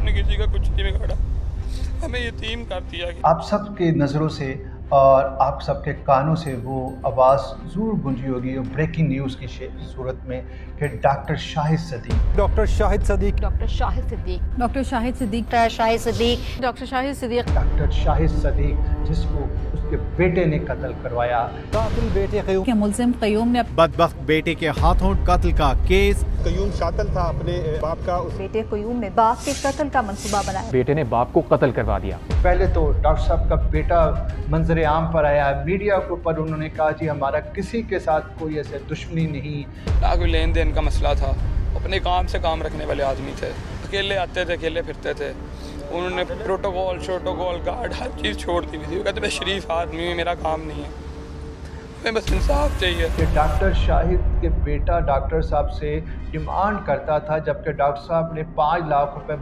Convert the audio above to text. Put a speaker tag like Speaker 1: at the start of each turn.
Speaker 1: ने किसी का कुछ नहीं बिगाड़ा, हमें यतीम कर दिया गया।
Speaker 2: आप सबके नज़रों से और आप सबके कानों से वो आवाज़ ज़रूर गूंजी होगी और ब्रेकिंग न्यूज़ की सूरत में कि doctor Shahid Sadiq
Speaker 3: doctor Shahid Sadiq
Speaker 4: doctor Shahid Siddique
Speaker 5: doctor Shahid Siddique
Speaker 4: doctor Shahid Siddique
Speaker 5: doctor Shahid Siddique
Speaker 2: doctor Shahid Sadiq जिसको उसके बेटे ने कत्ल करवाया,
Speaker 3: कातिल बेटे क़य्यूम
Speaker 5: के मुल्ज़िम क़य्यूम ने
Speaker 6: बदबख्त बेटे के हाथों कत्ल का केस।
Speaker 7: क़य्यूम शातिल था अपने बाप का।
Speaker 4: बेटे क़य्यूम ने बाप के कत्ल का मंसूबा बनाया।
Speaker 8: बेटे ने बाप को कत्ल करवा दिया।
Speaker 2: पहले तो डॉक्टर साहब का बेटा मंजर आम पर आया, मीडिया के ऊपर उन्होंने कहा जी हमारा किसी के साथ कोई ऐसे दुश्मनी नहीं,
Speaker 1: ना कोई लेन देन का मसला था, अपने काम से काम रखने वाले आदमी थे, अकेले आते थे अकेले फिरते थे। उन्होंने प्रोटोकॉल शोटोकॉल गार्ड हर चीज़ छोड़ दी थी। वो कहते मैं शरीफ आदमी हूँ, मेरा काम नहीं है, हमें बस इंसाफ चाहिए।
Speaker 2: कि डॉक्टर शाहिद के बेटा डॉक्टर साहब से डिमांड करता था, जबकि डॉक्टर साहब ने 5 लाख रुपए